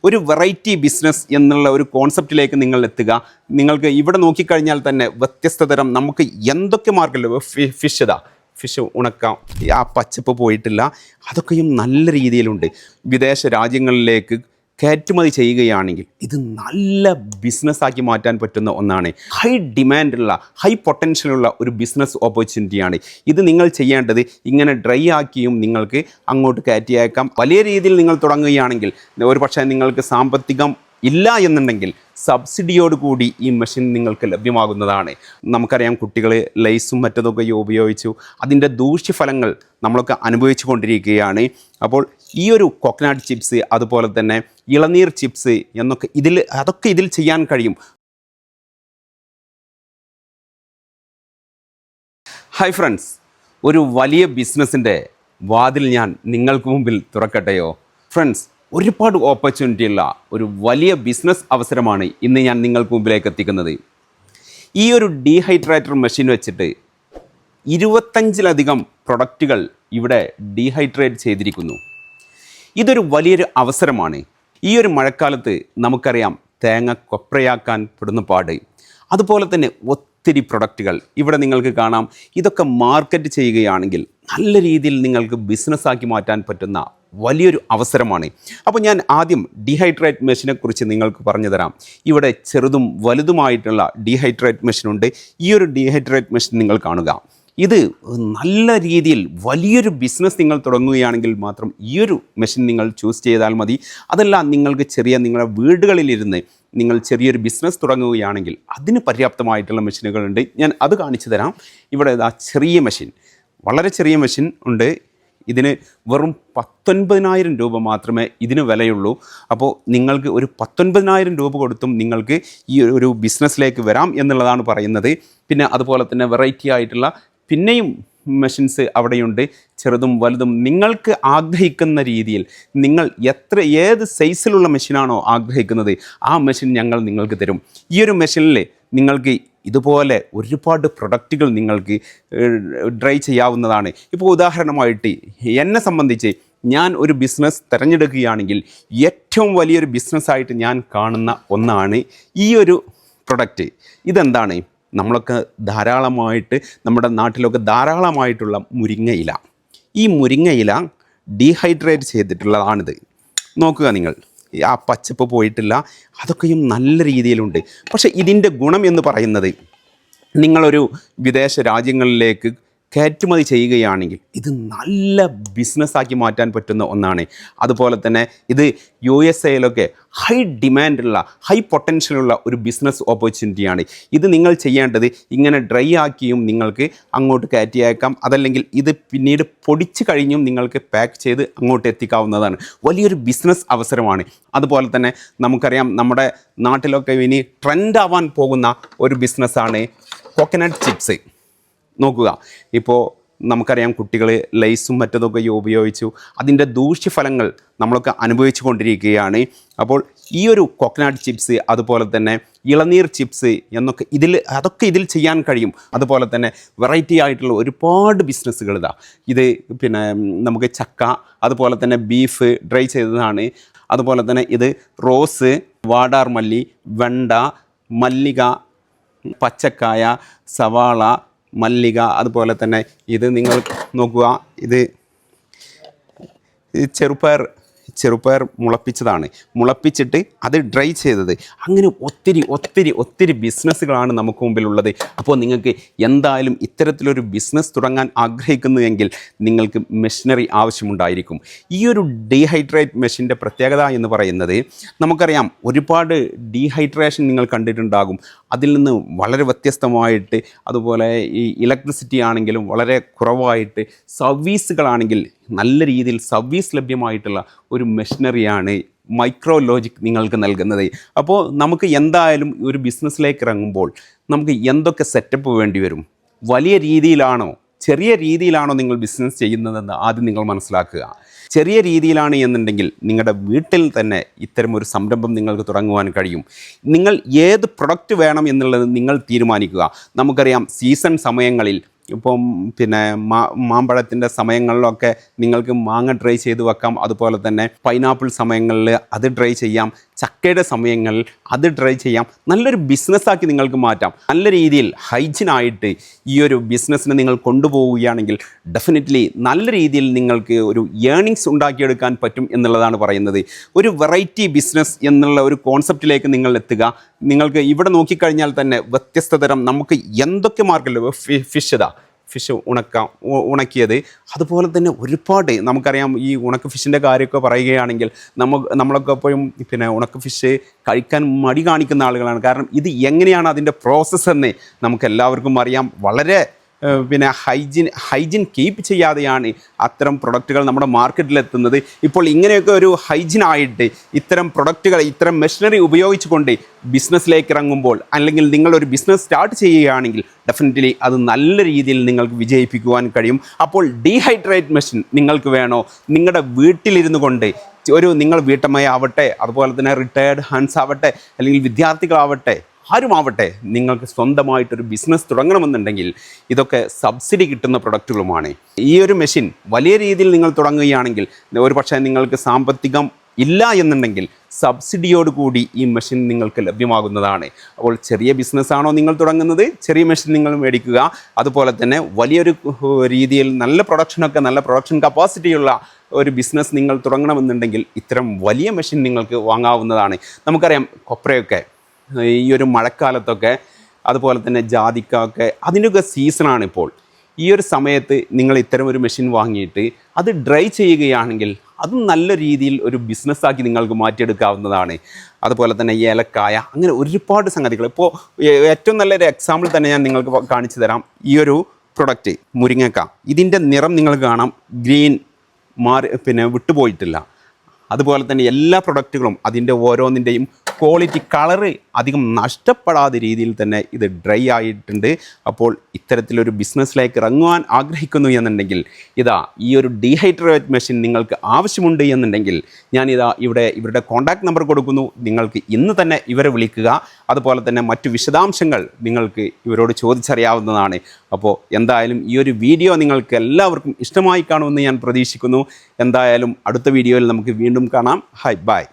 ഒരു variety business എന്നുള്ള ഒരു കോൺസെപ്റ്റിലേക്ക് നിങ്ങൾ എത്തുക. നിങ്ങൾക്ക് ഇവിടെ നോക്കിക്കഴിഞ്ഞാൽ തന്നെ വ്യത്യസ്ത തരം നമുക്ക് എന്തൊക്കെ മാർഗമല്ലോ, ഫിഷ് ഉണക്കാം, ആ പച്ചപ്പ് പോയിട്ടില്ല, അതൊക്കെയും നല്ല രീതിയിലുണ്ട്. വിദേശ രാജ്യങ്ങളിലേക്ക് കയറ്റുമതി ചെയ്യുകയാണെങ്കിൽ ഇത് നല്ല ബിസിനസ്സാക്കി മാറ്റാൻ പറ്റുന്ന ഒന്നാണ്. ഹൈ ഡിമാൻഡുള്ള ഹൈ പൊട്ടൻഷ്യലുള്ള ഒരു ബിസിനസ് ഓപ്പർച്യൂണിറ്റിയാണ് ഇത്. നിങ്ങൾ ചെയ്യേണ്ടത് ഇങ്ങനെ ഡ്രൈ ആക്കിയും നിങ്ങൾക്ക് അങ്ങോട്ട് കയറ്റിയേക്കാം. വലിയ രീതിയിൽ നിങ്ങൾ തുടങ്ങുകയാണെങ്കിൽ ഒരു പക്ഷേ നിങ്ങൾക്ക് സാമ്പത്തികം ഇല്ല എന്നുണ്ടെങ്കിൽ സബ്സിഡിയോട് കൂടി ഈ മെഷീൻ നിങ്ങൾക്ക് ലഭ്യമാകുന്നതാണ്. നമുക്കറിയാം, കുട്ടികൾ ലൈസും മറ്റതൊക്കെ ഉപയോഗിച്ചു അതിൻ്റെ ദൂഷ്യഫലങ്ങൾ നമ്മളൊക്കെ അനുഭവിച്ചു കൊണ്ടിരിക്കുകയാണ്. അപ്പോൾ ഈ ഒരു കോക്കനട്ട് ചിപ്സ്, അതുപോലെ തന്നെ ഇളനീർ ചിപ്സ് എന്നൊക്കെ അതൊക്കെ ഇതിൽ ചെയ്യാൻ കഴിയും. ഹായ് ഫ്രണ്ട്സ്, ഒരു വലിയ ബിസിനസ്സിൻ്റെ വാതിൽ ഞാൻ നിങ്ങൾക്ക് മുമ്പിൽ തുറക്കട്ടെയോ? ഫ്രണ്ട്സ്, ഒരുപാട് ഓപ്പർച്യൂണിറ്റി ഉള്ള ഒരു വലിയ ബിസിനസ് അവസരമാണ് ഇന്ന് ഞാൻ നിങ്ങൾക്ക് മുമ്പിലേക്ക് എത്തിക്കുന്നത്. ഈ ഒരു ഡീഹൈഡ്രേറ്റർ മെഷീൻ വെച്ചിട്ട് 25ലധികം പ്രൊഡക്റ്റുകൾ ഇവിടെ ഡീഹൈഡ്രേറ്റ് ചെയ്തിരിക്കുന്നു. ഇതൊരു വലിയൊരു അവസരമാണ്. ഈ ഒരു മഴക്കാലത്ത് നമുക്കറിയാം തേങ്ങ കൊപ്രയാക്കാൻ പെടുന്ന പാട്. അതുപോലെ തന്നെ ഒത്തിരി പ്രൊഡക്റ്റുകൾ ഇവിടെ നിങ്ങൾക്ക് കാണാം. ഇതൊക്കെ മാർക്കറ്റ് ചെയ്യുകയാണെങ്കിൽ നല്ല രീതിയിൽ നിങ്ങൾക്ക് ബിസിനസ്സാക്കി മാറ്റാൻ പറ്റുന്ന വലിയൊരു അവസരമാണ്. അപ്പോൾ ഞാൻ ആദ്യം ഡീഹൈഡ്രേറ്റ് മെഷീനെക്കുറിച്ച് നിങ്ങൾക്ക് പറഞ്ഞു തരാം. ഇവിടെ ചെറുതും വലുതുമായിട്ടുള്ള ഡീഹൈഡ്രേറ്റ് മെഷീനുണ്ട്. ഈ ഒരു ഡീഹൈഡ്രേറ്റ് മെഷീൻ നിങ്ങൾ കാണുക. ഇത് നല്ല രീതിയിൽ വലിയൊരു ബിസിനസ് നിങ്ങൾ തുടങ്ങുകയാണെങ്കിൽ മാത്രം ഈ ഒരു മെഷീൻ നിങ്ങൾ ചൂസ് ചെയ്താൽ മതി. അതല്ല, നിങ്ങൾക്ക് നിങ്ങളുടെ വീടുകളിലിരുന്ന് നിങ്ങൾ ചെറിയൊരു ബിസിനസ് തുടങ്ങുകയാണെങ്കിൽ അതിന് പര്യാപ്തമായിട്ടുള്ള മെഷീനുകളുണ്ട്. ഞാൻ അത് കാണിച്ചു തരാം. ഇവിടെ ചെറിയ മെഷീൻ, വളരെ ചെറിയ മെഷീൻ ഉണ്ട്. ഇതിന് വെറും 19,000 രൂപ മാത്രമേ ഇതിന് വിലയുള്ളൂ. അപ്പോൾ നിങ്ങൾക്ക് ഒരു 19,000 രൂപ കൊടുത്തും നിങ്ങൾക്ക് ഈ ഒരു ബിസിനസ്സിലേക്ക് വരാം എന്നുള്ളതാണ് പറയുന്നത്. പിന്നെ അതുപോലെ തന്നെ വെറൈറ്റി ആയിട്ടുള്ള പിന്നെയും മെഷീൻസ് അവിടെയുണ്ട്, ചെറുതും വലുതും. നിങ്ങൾക്ക് ആഗ്രഹിക്കുന്ന രീതിയിൽ നിങ്ങൾ ഏത് സൈസിലുള്ള മെഷീനാണോ ആഗ്രഹിക്കുന്നത് ആ മെഷീൻ ഞങ്ങൾ നിങ്ങൾക്ക് തരും. ഈ ഒരു മെഷീനിൽ നിങ്ങൾക്ക് ഇതുപോലെ ഒരുപാട് പ്രൊഡക്റ്റുകൾ നിങ്ങൾക്ക് ഡ്രൈ ചെയ്യാവുന്നതാണ്. ഇപ്പോൾ ഉദാഹരണമായിട്ട് എന്നെ സംബന്ധിച്ച് ഞാൻ ഒരു ബിസിനസ് തിരഞ്ഞെടുക്കുകയാണെങ്കിൽ ഏറ്റവും വലിയൊരു ബിസിനസ്സായിട്ട് ഞാൻ കാണുന്ന ഒന്നാണ് ഈ ഒരു പ്രൊഡക്റ്റ്. ഇതെന്താണ്? നമ്മളൊക്കെ ധാരാളമായിട്ട് നമ്മുടെ നാട്ടിലൊക്കെ ധാരാളമായിട്ടുള്ള മുരിങ്ങയില. ഈ മുരിങ്ങയില ഡീഹൈഡ്രേറ്റ് ചെയ്തിട്ടുള്ളതാണിത്. നോക്കുക നിങ്ങൾ, ആ പച്ചപ്പ് പോയിട്ടില്ല, അതൊക്കെയും നല്ല രീതിയിലുണ്ട്. പക്ഷേ ഇതിൻ്റെ ഗുണം എന്ന് പറയുന്നത് നിങ്ങളൊരു വിദേശ രാജ്യങ്ങളിലേക്ക് കയറ്റുമതി ചെയ്യുകയാണെങ്കിൽ ഇത് നല്ല ബിസിനസ്സാക്കി മാറ്റാൻ പറ്റുന്ന ഒന്നാണ്. അതുപോലെ തന്നെ ഇത് USA ഹൈ ഡിമാൻഡുള്ള ഹൈ പൊട്ടൻഷ്യലുള്ള ഒരു ബിസിനസ് ഓപ്പർച്യൂണിറ്റിയാണ്. ഇത് നിങ്ങൾ ചെയ്യേണ്ടത് ഇങ്ങനെ ഡ്രൈ ആക്കിയും നിങ്ങൾക്ക് അങ്ങോട്ട് കയറ്റിയേക്കാം. അതല്ലെങ്കിൽ ഇത് പിന്നീട് പൊടിച്ച് കഴിഞ്ഞും നിങ്ങൾക്ക് പാക്ക് ചെയ്ത് അങ്ങോട്ട് എത്തിക്കാവുന്നതാണ്. വലിയൊരു ബിസിനസ് അവസരമാണ്. അതുപോലെ തന്നെ നമുക്കറിയാം, നമ്മുടെ നാട്ടിലൊക്കെ ഇനി ട്രെൻഡ് ആവാൻ പോകുന്ന ഒരു ബിസിനസ്സാണ് കോക്കനട്ട് ചിപ്സ്. നോക്കുക, ഇപ്പോൾ നമുക്കറിയാം കുട്ടികൾ ലൈസും മറ്റതൊക്കെ ഉപയോഗിച്ചു അതിൻ്റെ ദൂഷ്യഫലങ്ങൾ നമ്മളൊക്കെ അനുഭവിച്ചു കൊണ്ടിരിക്കുകയാണ്. അപ്പോൾ ഈ ഒരു കോക്കനട്ട് ചിപ്സ്, അതുപോലെ തന്നെ ഇളനീർ ചിപ്സ് എന്നൊക്കെ അതൊക്കെ ഇതിൽ ചെയ്യാൻ കഴിയും. അതുപോലെ തന്നെ വെറൈറ്റി ആയിട്ടുള്ള ഒരുപാട് ബിസിനസ്സുകൾ ഇത് പിന്നെ നമുക്ക് ചക്ക, അതുപോലെ തന്നെ ബീഫ് ഡ്രൈ ചെയ്തതാണ്. അതുപോലെ തന്നെ ഇത് റോസ്, വാടാർ മല്ലി, വെണ്ട, മല്ലിക, പച്ചക്കായ, സവാള, മല്ലിക. അതുപോലെ തന്നെ ഇത് നിങ്ങൾ നോക്കുക, ഇത് ചെറുപയർ മുളപ്പിച്ചിട്ട് അത് ഡ്രൈ ചെയ്തത്. അങ്ങനെ ഒത്തിരി ബിസിനസ്സുകളാണ് നമുക്ക് മുമ്പിലുള്ളത്. അപ്പോൾ നിങ്ങൾക്ക് എന്തായാലും ഇത്തരത്തിലൊരു ബിസിനസ് തുടങ്ങാൻ ആഗ്രഹിക്കുന്നുവെങ്കിൽ നിങ്ങൾക്ക് മെഷീനറി ആവശ്യമുണ്ടായിരിക്കും. ഈ ഒരു ഡീഹൈഡ്രേറ്റ് മെഷീൻ്റെ പ്രത്യേകത എന്ന് പറയുന്നത്, നമുക്കറിയാം ഒരുപാട് ഡീഹൈഡ്രേഷൻ നിങ്ങൾ കണ്ടിട്ടുണ്ടാകും. അതിൽ നിന്ന് വളരെ വ്യത്യസ്തമായിട്ട്, അതുപോലെ ഈ ഇലക്ട്രിസിറ്റി ആണെങ്കിലും വളരെ കുറവായിട്ട്, സർവീസുകളാണെങ്കിൽ നല്ല രീതിയിൽ സർവീസ് ലഭ്യമായിട്ടുള്ള ഒരു മെഷീനറിയാണ് മൈക്രോലോജിക് നിങ്ങൾക്ക് നൽകുന്നത്. അപ്പോൾ നമുക്ക് എന്തായാലും ഒരു ബിസിനസ്സിലേക്ക് ഇറങ്ങുമ്പോൾ നമുക്ക് എന്തൊക്കെ സെറ്റപ്പ് വേണ്ടി വരും? വലിയ രീതിയിലാണോ ചെറിയ രീതിയിലാണോ നിങ്ങൾ ബിസിനസ് ചെയ്യുന്നതെന്ന് ആദ്യം നിങ്ങൾ മനസ്സിലാക്കുക. ചെറിയ രീതിയിലാണ് എന്നുണ്ടെങ്കിൽ നിങ്ങളുടെ വീട്ടിൽ തന്നെ ഇത്തരം ഒരു സംരംഭം നിങ്ങൾക്ക് തുടങ്ങുവാൻ കഴിയും. നിങ്ങൾ ഏത് പ്രൊഡക്റ്റ് വേണം എന്നുള്ളത് നിങ്ങൾ തീരുമാനിക്കുക. നമുക്കറിയാം സീസൺ സമയങ്ങളിൽ ഇപ്പം പിന്നെ മാമ്പഴത്തിൻ്റെ സമയങ്ങളിലൊക്കെ നിങ്ങൾക്ക് മാങ്ങ ഡ്രൈ ചെയ്ത് വെക്കാം. അതുപോലെ തന്നെ പൈനാപ്പിൾ സമയങ്ങളിൽ അത് ഡ്രൈ ചെയ്യാം. ചക്കയുടെ സമയങ്ങളിൽ അത് ഡ്രൈ ചെയ്യാം. നല്ലൊരു ബിസിനസ്സാക്കി നിങ്ങൾക്ക് മാറ്റാം. നല്ല രീതിയിൽ ഹൈജീനായിട്ട് ഈ ഒരു ബിസിനസ്സിനെ നിങ്ങൾ കൊണ്ടുപോവുകയാണെങ്കിൽ ഡെഫിനറ്റ്ലി നല്ല രീതിയിൽ നിങ്ങൾക്ക് ഒരു ഏണിങ്സ് ഉണ്ടാക്കിയെടുക്കാൻ പറ്റും എന്നുള്ളതാണ് പറയുന്നത്. ഒരു വെറൈറ്റി ബിസിനസ് എന്നുള്ള ഒരു കോൺസെപ്റ്റിലേക്ക് നിങ്ങൾ എത്തുക. നിങ്ങൾക്ക് ഇവിടെ നോക്കിക്കഴിഞ്ഞാൽ തന്നെ വ്യത്യസ്ത തരം നമുക്ക് എന്തൊക്കെ മാർക്കറ്റിൽ ഫിഷ് ഉണക്കിയത്, അതുപോലെ തന്നെ ഒരുപാട് നമുക്കറിയാം. ഈ ഉണക്ക ഫിഷിൻ്റെ കാര്യമൊക്കെ പറയുകയാണെങ്കിൽ നമ്മളൊക്കെ എപ്പോഴും പിന്നെ ഉണക്ക ഫിഷ് കഴിക്കാൻ മടി കാണിക്കുന്ന ആളുകളാണ്. കാരണം ഇത് എങ്ങനെയാണ് അതിൻ്റെ പ്രോസസ്സ് എന്ന് നമുക്ക് എല്ലാവർക്കും അറിയാം. വളരെ പിന്നെ ഹൈജീൻ കീപ്പ് ചെയ്യാതെയാണ് അത്തരം പ്രൊഡക്റ്റുകൾ നമ്മുടെ മാർക്കറ്റിലെത്തുന്നത്. ഇപ്പോൾ ഇങ്ങനെയൊക്കെ ഒരു ഹൈജീനായിട്ട് ഇത്തരം പ്രൊഡക്റ്റുകൾ, ഇത്തരം മെഷീനറി ഉപയോഗിച്ചുകൊണ്ട് ബിസിനസ്സിലേക്ക് ഇറങ്ങുമ്പോൾ, അല്ലെങ്കിൽ നിങ്ങളൊരു ബിസിനസ് സ്റ്റാർട്ട് ചെയ്യുകയാണെങ്കിൽ ഡെഫിനറ്റ്ലി അത് നല്ല രീതിയിൽ നിങ്ങൾക്ക് വിജയിപ്പിക്കുവാൻ കഴിയും. അപ്പോൾ ഡീഹൈഡ്രേറ്റ് മെഷീൻ നിങ്ങൾക്ക് വേണോ? നിങ്ങളുടെ വീട്ടിലിരുന്നു കൊണ്ട് നിങ്ങൾ വീട്ടമ്മയാവട്ടെ, അതുപോലെ തന്നെ റിട്ടയർഡ് ഹാൻഡ്സ് ആവട്ടെ, അല്ലെങ്കിൽ വിദ്യാർത്ഥികളാവട്ടെ, ആരുമാവട്ടെ, നിങ്ങൾക്ക് സ്വന്തമായിട്ടൊരു ബിസിനസ് തുടങ്ങണമെന്നുണ്ടെങ്കിൽ ഇതൊക്കെ സബ്സിഡി കിട്ടുന്ന പ്രൊഡക്റ്റുകളുമാണ്. ഈ ഒരു മെഷീൻ വലിയ രീതിയിൽ നിങ്ങൾ തുടങ്ങുകയാണെങ്കിൽ, ഒരു പക്ഷേ നിങ്ങൾക്ക് സാമ്പത്തികം ഇല്ല എന്നുണ്ടെങ്കിൽ സബ്സിഡിയോട് കൂടി ഈ മെഷീൻ നിങ്ങൾക്ക് ലഭ്യമാകുന്നതാണ്. അപ്പോൾ ചെറിയ ബിസിനസ്സാണോ നിങ്ങൾ തുടങ്ങുന്നത്, ചെറിയ മെഷീൻ നിങ്ങൾ മേടിക്കുക. അതുപോലെ തന്നെ വലിയൊരു രീതിയിൽ നല്ല പ്രൊഡക്ഷൻ കപ്പാസിറ്റിയുള്ള ഒരു ബിസിനസ് നിങ്ങൾ തുടങ്ങണമെന്നുണ്ടെങ്കിൽ ഇത്തരം വലിയ മെഷീൻ നിങ്ങൾക്ക് വാങ്ങാവുന്നതാണ്. നമുക്കറിയാം കൊപ്രയൊക്കെ ഈ ഒരു മഴക്കാലത്തൊക്കെ, അതുപോലെ തന്നെ ജാതിക്ക ഒക്കെ അതിൻ്റെയൊക്കെ സീസണാണ് ഇപ്പോൾ. ഈ ഒരു സമയത്ത് നിങ്ങൾ ഇത്തരം ഒരു മെഷീൻ വാങ്ങിയിട്ട് അത് ഡ്രൈ ചെയ്യുകയാണെങ്കിൽ അത് നല്ല രീതിയിൽ ഒരു ബിസിനസ്സാക്കി നിങ്ങൾക്ക് മാറ്റിയെടുക്കാവുന്നതാണ്. അതുപോലെ തന്നെ ഏലക്കായ, അങ്ങനെ ഒരുപാട് സംഗതികൾ. ഇപ്പോൾ ഏറ്റവും നല്ലൊരു എക്സാമ്പിൾ തന്നെ ഞാൻ നിങ്ങൾക്ക് കാണിച്ചു തരാം. ഈ ഒരു പ്രൊഡക്റ്റ് മുരിങ്ങക്ക, ഇതിൻ്റെ നിറം നിങ്ങൾക്ക് കാണാം, ഗ്രീൻ പിന്നെ വിട്ടുപോയിട്ടില്ല. അതുപോലെ തന്നെ എല്ലാ പ്രൊഡക്റ്റുകളും അതിൻ്റെ ഓരോന്നിൻ്റെയും ക്വാളിറ്റി, കളറ് അധികം നഷ്ടപ്പെടാത്ത രീതിയിൽ തന്നെ ഇത് ഡ്രൈ ആയിട്ടുണ്ട്. അപ്പോൾ ഇത്തരത്തിലൊരു ബിസിനസ്സിലേക്ക് ഇറങ്ങുവാൻ ആഗ്രഹിക്കുന്നു എന്നുണ്ടെങ്കിൽ ഈ ഒരു ഡീഹൈഡ്രേറ്റ് മെഷീൻ നിങ്ങൾക്ക് ആവശ്യമുണ്ട് എന്നുണ്ടെങ്കിൽ ഇവരുടെ കോൺടാക്ട് നമ്പർ കൊടുക്കുന്നു. നിങ്ങൾക്ക് ഇന്ന് തന്നെ ഇവരെ വിളിക്കുക. അതുപോലെ തന്നെ മറ്റു വിശദാംശങ്ങൾ നിങ്ങൾക്ക് ഇവരോട് ചോദിച്ചറിയാവുന്നതാണ്. അപ്പോൾ എന്തായാലും ഈ ഒരു വീഡിയോ നിങ്ങൾക്ക് എല്ലാവർക്കും ഇഷ്ടമായി കാണുമെന്ന് ഞാൻ പ്രതീക്ഷിക്കുന്നു. എന്തായാലും അടുത്ത വീഡിയോയിൽ നമുക്ക് വീണ്ടും കാണാം. ബൈ.